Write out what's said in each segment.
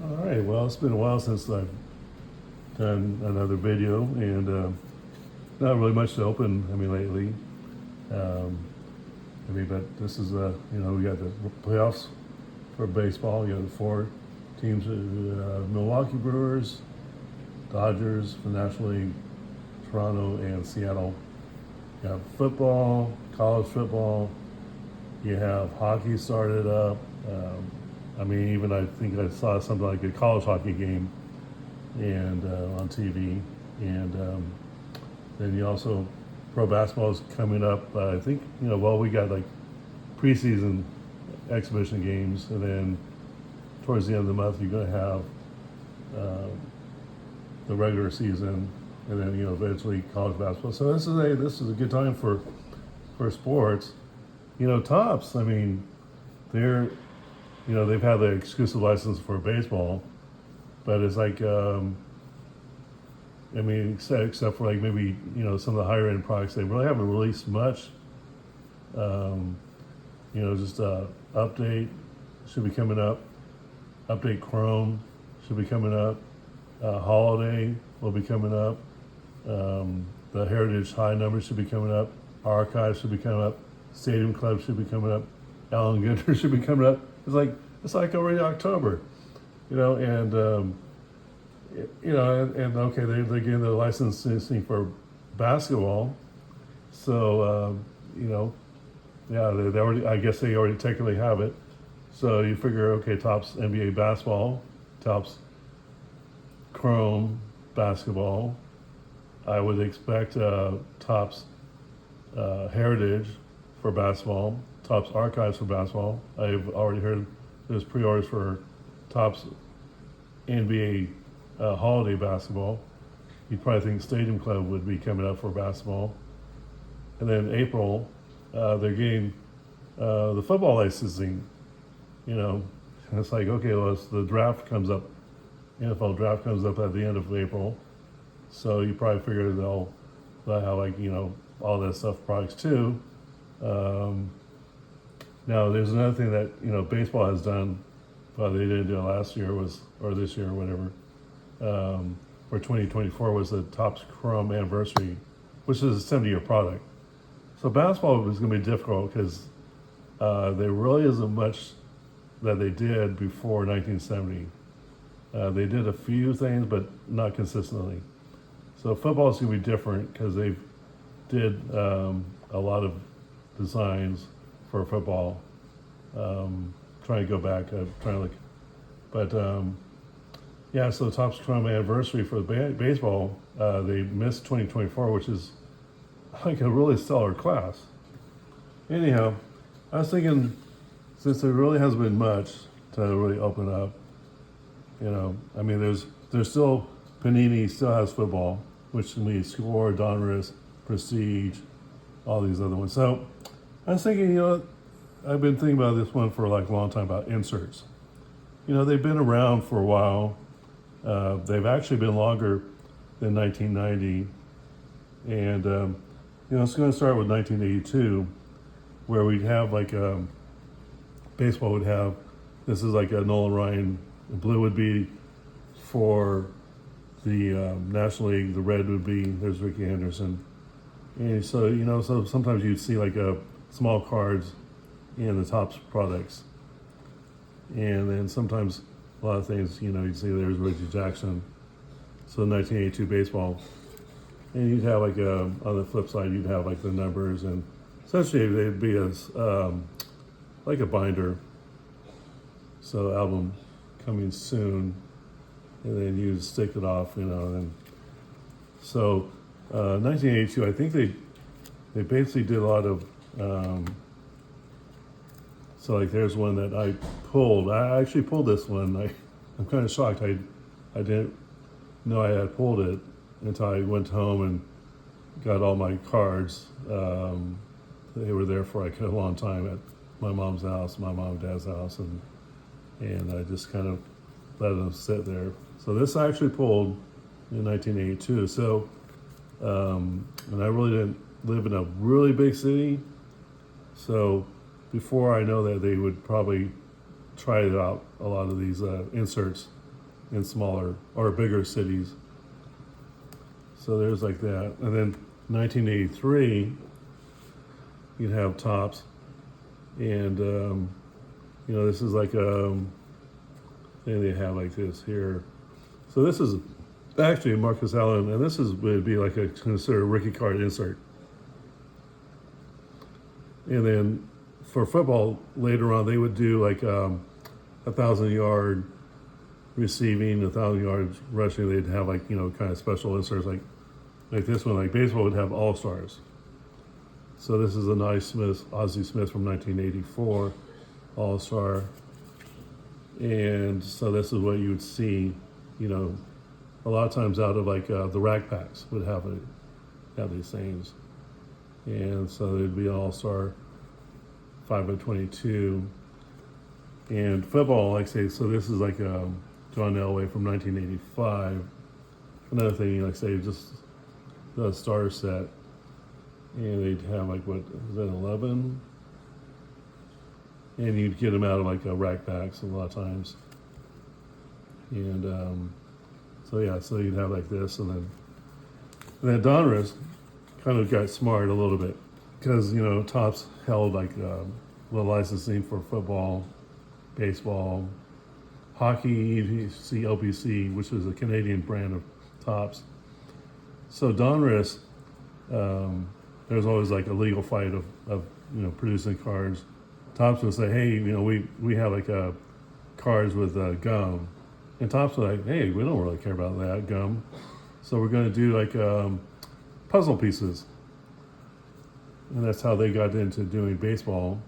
All right, well, it's been a while since I've done another video, and not really much to open, lately. Um, but this is, we got the playoffs for baseball. You got the four teams, Milwaukee Brewers, Dodgers for the National League, Toronto, and Seattle. You have football, college football. You have hockey started up. Even I think I saw something like a college hockey game and on TV, and then you also pro basketball is coming up. I think we got like preseason exhibition games, and then towards the end of the month you're going to have uh, the regular season, and then eventually college basketball. So this is a good time for sports. Tops. They're they've had the exclusive license for baseball, but it's like except for like maybe some of the higher end products, they really haven't released much. Um, just update should be coming up. Update Chrome should be coming up. Holiday will be coming up. The Heritage High numbers should be coming up. Archive should be coming up. Stadium Club should be coming up. Alan Gunter should be coming up. It's like already October, and and okay, they're getting the licensing for basketball, so yeah, they already. I guess they already technically have it. So you figure, okay, tops NBA basketball, tops Chrome basketball. I would expect tops Heritage for basketball, tops Archives for basketball. I've already heard there's pre-orders for tops NBA holiday basketball. You'd probably think Stadium Club would be coming up for basketball. And then April, they're getting the football licensing. And it's like, okay, well, the draft comes up, NFL draft comes up at the end of April. So you probably figure they'll have all that stuff products too. Now there's another thing that baseball has done, but they didn't do it last year or this year or whatever. For 2024 was the Topps Chrome anniversary, which is a 70-year product. So basketball was going to be difficult because there really isn't much that they did before 1970. They did a few things, but not consistently. So football is going to be different because they did a lot of designs for football. Trying to go back, trying to look, but yeah. So the Topps Chrome anniversary for baseball, they missed 2024, which is like a really stellar class. Anyhow, I was thinking, since there really hasn't been much to really open up, there's still Panini still has football, which can be Score, Donruss, Prestige, all these other ones. So I was thinking, I've been thinking about this one for like a long time about inserts. They've been around for a while. They've actually been longer than 1990, and it's going to start with 1982, where we'd have baseball would have, this is like a Nolan Ryan. The blue would be for the National League. The red would be, there's Ricky Henderson. And so sometimes you'd see like small cards in the Topps products. And then sometimes a lot of things, you'd see there's Reggie Jackson. So 1982 baseball. And you'd have on the flip side, you'd have the numbers, and essentially they'd be like a binder. So album coming soon, and then you stick it off, and so 1982, I think they basically did a lot of, so there's one that I pulled. I actually pulled this one. I'm kind of shocked. I didn't know I had pulled it until I went home and got all my cards. They were there for a long time at my mom's house, my mom and dad's house, and I just kind of let them sit there. So this I actually pulled in 1982. So, and I really didn't live in a really big city. So before I know that, they would probably try it out, a lot of these inserts. in smaller or bigger cities. So there's like that. And then 1983, you'd have Tops. And, this is like, they have like this here. So this is actually Marcus Allen, and this would be like a considered rookie card insert. And then for football later on, they would do like 1,000-yard receiving, 1,000 yards rushing. They'd have like kind of special inserts like this one. Like baseball would have all stars. So this is a nice Ozzie Smith from 1984, all star. And so this is what you would see, a lot of times out of like the rack packs would have these things. And so it'd be an all-star 5/22. And football, like I say, so this is like John Elway from 1985. Another thing, like say, just the star set. And they'd have like, what, is that 11? And you'd get them out of like rack packs a lot of times. And so you'd have like this. And then Donruss kind of got smart a little bit because Topps held like the licensing for football, baseball, hockey. You see LBC, which is a Canadian brand of Topps. So Donruss, there's always like a legal fight of producing cards. Topps would say, hey, we have like cards with gum, and Topps was like, hey, we don't really care about that gum, so we're going to do like puzzle pieces. And that's how they got into doing baseball.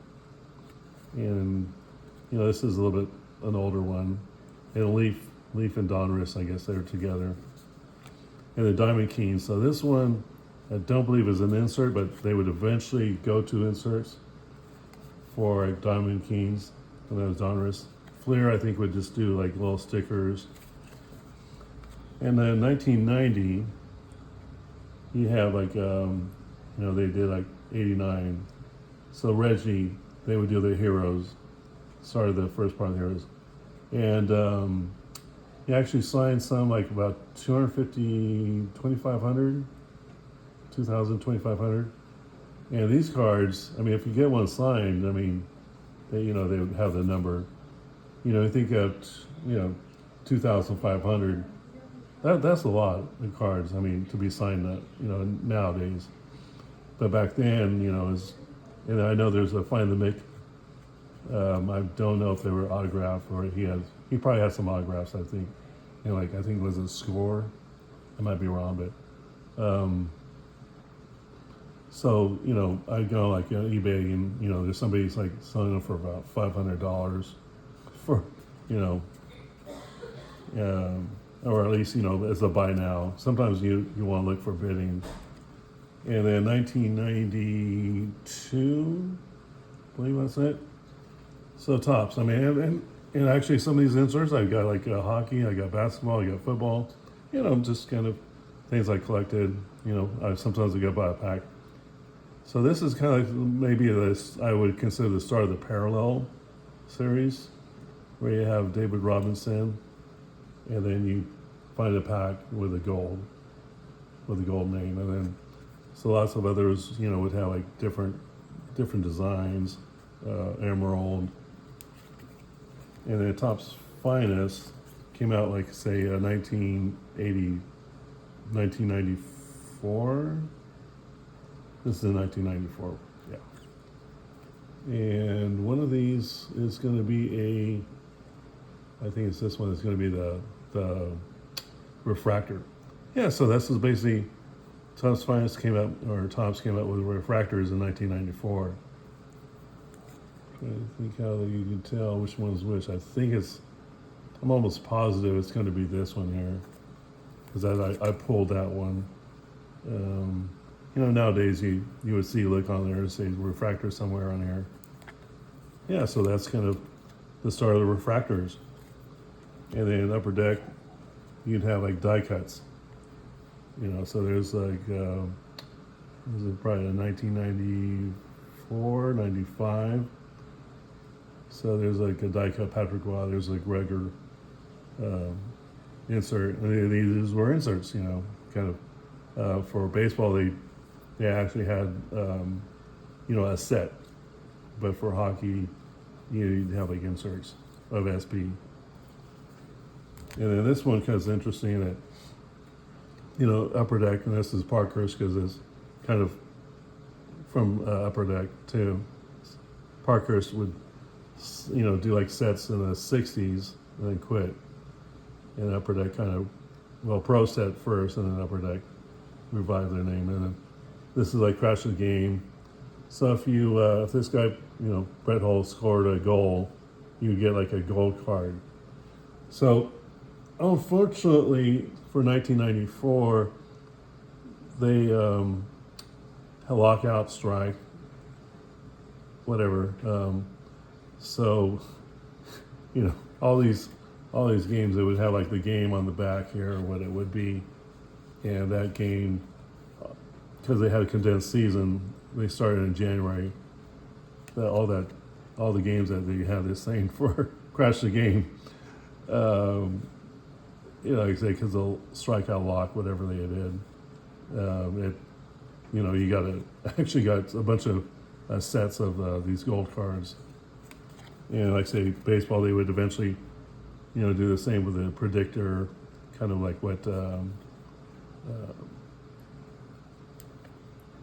And this is a little bit an older one. And Leaf and Donruss, I guess they're together. And the Diamond Kings. So this one, I don't believe is an insert, but they would eventually go to inserts for Diamond Kings, and that was Donruss. Fleer, I think, would just do like little stickers. And then 1990, you have like, they did like 89. So Reggie, they would do the Heroes, started the first part of the Heroes. And he actually signed some like about 250, 2,500, 2,000, 2,500. And these cards, I mean, if you get one signed, I mean, they would have the number. I think of, 2,500. That's a lot of cards. I mean, to be signed that, nowadays. But back then, and I know there's a Find the Mick. I don't know if they were autographed or he probably had some autographs, I think. I think it was a Score. I might be wrong, but. So, I go like eBay and, there's somebody's like selling them for about $500 for, or at least, as a buy now. Sometimes you want to look for bidding. And then 1992, I believe that's it. So Topps, I mean, and actually some of these inserts, I've got like hockey, I got basketball, I got football, just kind of things I collected, sometimes I go buy a pack. So this is kind of maybe this, I would consider the start of the parallel series, where you have David Robinson, and then you find a pack with a gold name, and then so lots of others, would have like different designs, emerald, and then Topps Finest came out like say 1994. This is in 1994, yeah. And one of these is going to be I think it's this one. It's going to be the refractor. Yeah, so this is basically Topps Finest came out with refractors in 1994. I think how you can tell which one's which. I'm almost positive it's going to be this one here, because I pulled that one. Nowadays you would see look on there and say refractor somewhere on here. Yeah, so that's kind of the start of the refractors. And then Upper Deck, you'd have like die cuts. So there's like, this is probably a 1994, 95. So there's like a die cut Patrick Waugh, there's like regular insert. And these were inserts, kind of. For baseball, they actually had a set, but for hockey, you'd have like inserts of SP. And then this one kind of interesting that Upper Deck, and this is Parkhurst because it's kind of from Upper Deck too. Parkhurst would do like sets in the 60s and then quit. And Upper Deck Pro Set first, and then Upper Deck revived their name. And then this is like Crash the Game. So if this guy, Brett Hull scored a goal, you would get like a gold card. So unfortunately for 1994, they had a lockout strike, whatever. So all these games, they would have like the game on the back here, or what it would be, and that game, because they had a condensed season, they started in January. All the games that they had this thing for Crash the Game, like I say, because they'll strike out lock, whatever they did. You actually got a bunch of sets of these gold cards. And like I say, baseball, they would eventually, do the same with the predictor, kind of like what, and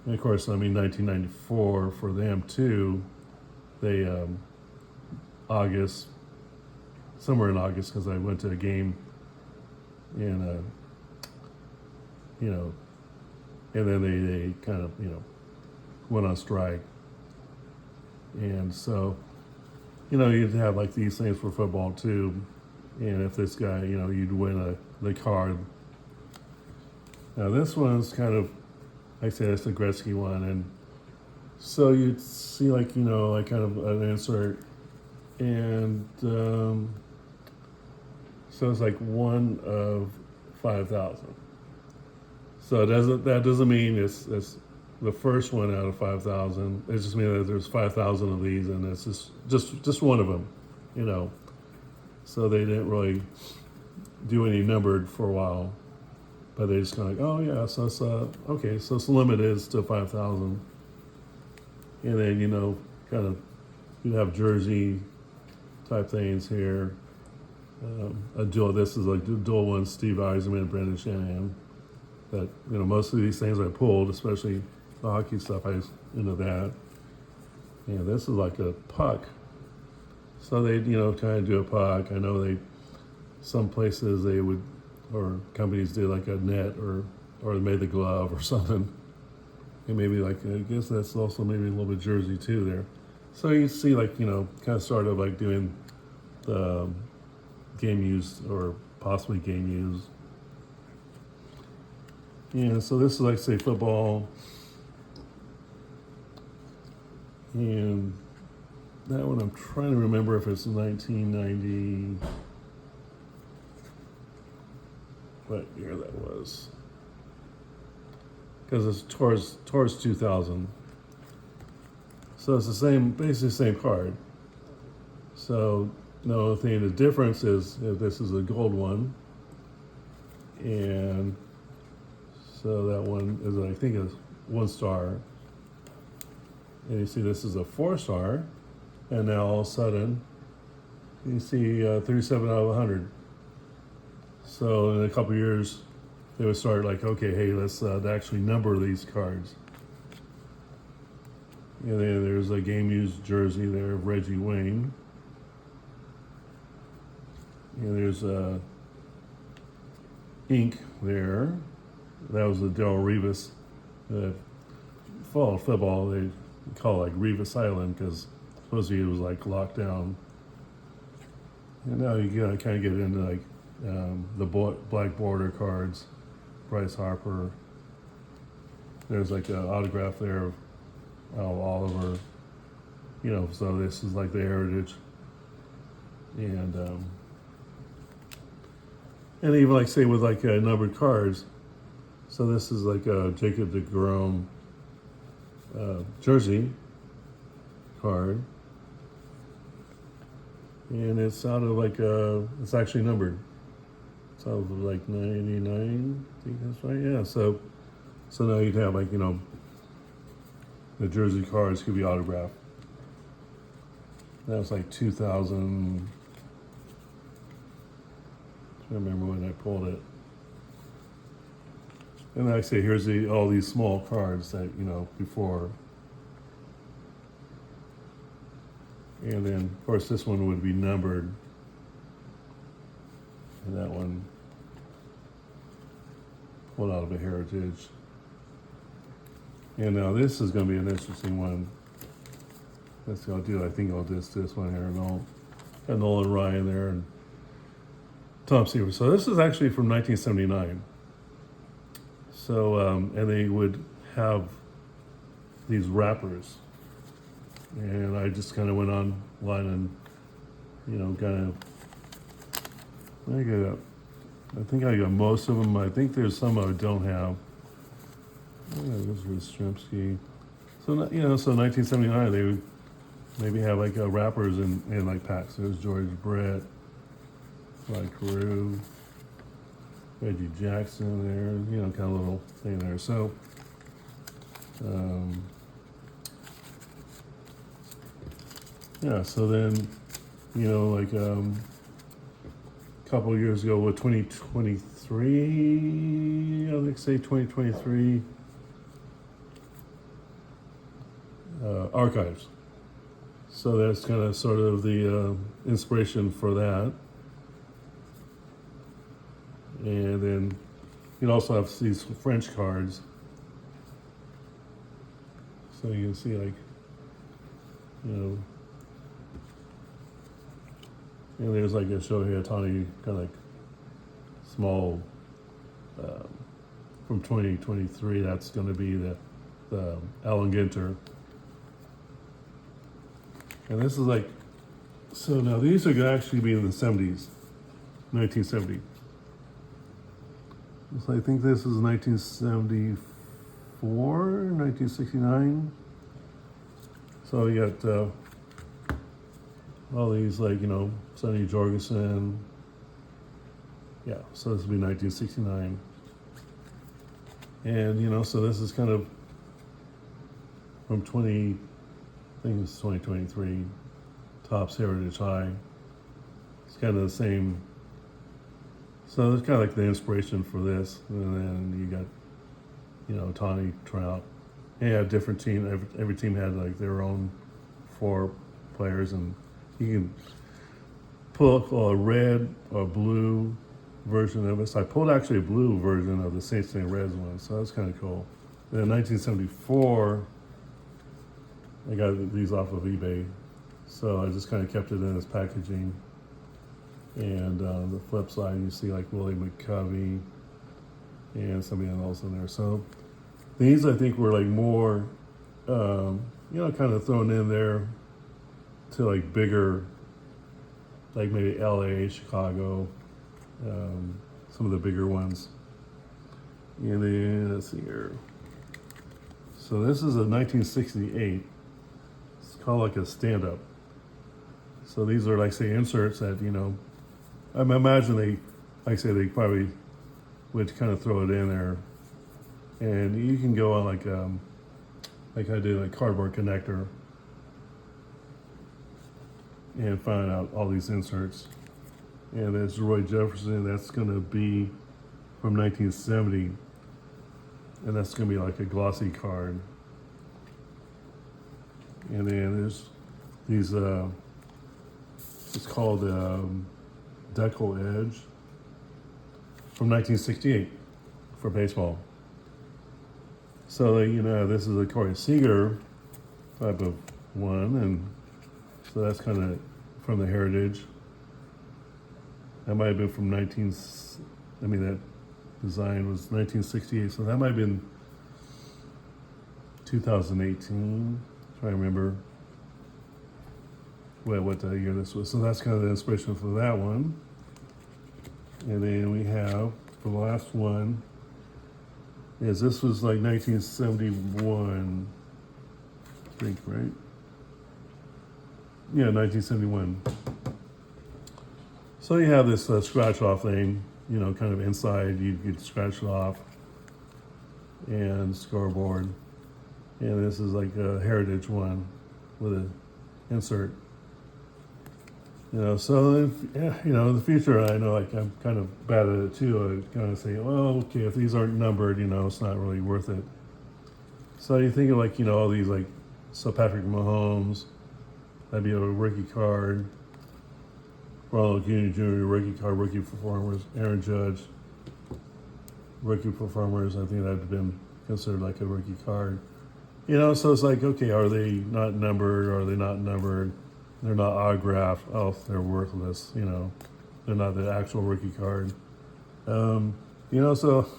of course, 1994 for them too, they, somewhere in August, because I went to a game in, and then they kind of, went on strike. And so, you'd have like these things for football too. And if this guy, you'd win the card. Now this one's kind of, like I said, it's the Gretzky one. And so you'd see like, like kind of an insert. And so it's like 1 of 5,000. So that doesn't mean it's the first one out of 5,000. It just means that there's 5,000 of these, and it's just one of them, So they didn't really do any numbered for a while, but they just kind of like, oh yeah, so it's okay, so its limit is to 5,000, and then kind of you'd have jersey type things here. A dual. This is like dual one, Steve Eisenman, Brendan Shanahan. That most of these things I pulled, especially the hockey stuff, I was into that. And this is like a puck. So they, kind of do a puck. I know some places they would, or companies did like a net, or they made the glove or something. And maybe like, I guess that's also maybe a little bit jersey too there. So you see like, kind of sort of like doing the game used or possibly game used. Yeah, so this is like, say, football. And that one, I'm trying to remember if it's 1990, what year that was. Because it's towards 2000. So it's basically the same card. So the only thing, the difference is if this is a gold one, and so that one is, I think, is 1 star. And you see this is a 4-star, and now all of a sudden you see 37 out of 100. So in a couple of years, they would start like, okay, hey, let's actually number these cards. And then there's a game used jersey there of Reggie Wayne. And there's ink there. That was the Darrelle Revis. Fall football, they call it like Revis Island because supposedly it was like locked down. And now you gotta kind of get into like the black border cards, Bryce Harper. There's like an autograph there of Oliver. So this is like the heritage. And even like say with like numbered cards. So this is like a Jacob deGrom jersey card, and it's out of like it's actually numbered. sounds like 99. I think that's right. Yeah. So now you'd have like the jersey cards could be autographed. That was like 2000. I remember when I pulled it. And like I say, here's all these small cards that before. And then, of course, this one would be numbered. And that one pulled out of a Heritage. And now this is going to be an interesting one. Let's see, I think I'll do this one here. And I'll got Nolan Ryan there and Tom Seaver. So this is actually from 1979. So, and they would have these wrappers. And I just kind of went online and, kind of, I think I got most of them. I think there's some I don't have. This was Strzemski. So, so 1979, they would maybe have like wrappers in like packs. There's George Brett, Clyde Carew, Reggie Jackson there, kind of little thing there. So, so then, like a couple of years ago with 2023, I think say 2023 archives. So that's kind of sort of the inspiration for that. And then you also have these French cards. So you can see like, and there's like a show here, Tawny, kind of like small, from 2023, that's going to be the Allen Ginter. And this is like, so now these are going to actually be in the 70s, 1970. So I think this is 1974, 1969. So you got all these like, Sonny Jorgensen. Yeah, so this will be 1969. And, so this is kind of from I think it's 2023, Topps Heritage High. It's kind of the same. So it's kind of like the inspiration for this. And then you got, Tawny, Trout. Yeah, different team. Every team had like their own 4 players, and you can pull a red or blue version of it. So I pulled actually a blue version of the Saint St. Reds one, so that's kind of cool. And in 1974, I got these off of eBay, so I just kind of kept it in its packaging. And the flip side, you see like Willie McCovey and somebody else in there. So these I think were like more, kind of thrown in there to like bigger, like maybe LA, Chicago, some of the bigger ones. And then let's see here. So this is a 1968. It's called like a stand-up. So these are like say inserts that I imagine they probably would kind of throw it in there, and you can go on like I did a cardboard connector and find out all these inserts. And there's Roy Jefferson. That's going to be from 1970, and that's going to be like a glossy card. And then there's these. It's called Deco Edge from 1968 for baseball. So this is a Corey Seager type of one, and so that's kind of from the Heritage. That might have been from that design was 1968, so that might have been 2018. Trying to remember what year this was. So that's kind of the inspiration for that one. And then we have, for the last one, this was like 1971, I think, right? Yeah, 1971. So you have this scratch-off thing, kind of inside. You could scratch it off, and scoreboard. And this is like a heritage one with an insert. So in the future, I know like I'm kind of bad at it too. I kind of say, well, okay, if these aren't numbered, it's not really worth it. So you think of like all these like, so Patrick Mahomes, that'd be a rookie card. Ronald Acuna Jr. rookie card, rookie performers. Aaron Judge, rookie performers. I think that'd have been considered like a rookie card. So it's like, okay, are they not numbered? Are they not numbered? They're not autographed. Oh, they're worthless. They're not the actual rookie card. So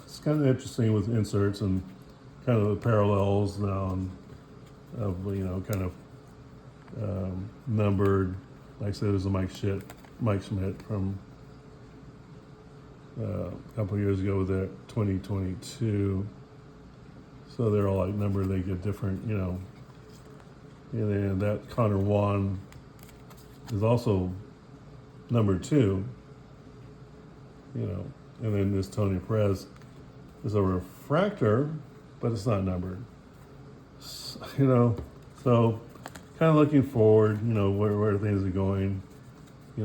it's kind of interesting with inserts and kind of the parallels now of kind of numbered. Like I said, there's a Mike Schmidt from a couple of years ago with that 2022. So they're all like numbered. They get different, And then that Connor Juan is also number 2, and then this Tony Perez is a refractor, but it's not numbered. So kind of looking forward, where things are going. We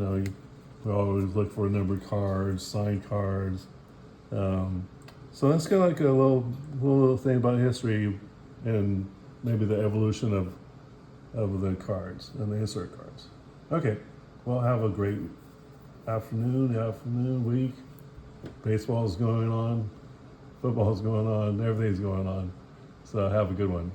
always look for numbered cards, signed cards. So that's kind of like a little thing about history and maybe the evolution of the cards and the insert cards. Okay, well, have a great afternoon, week. Baseball's going on, football's going on, everything's going on. So have a good one.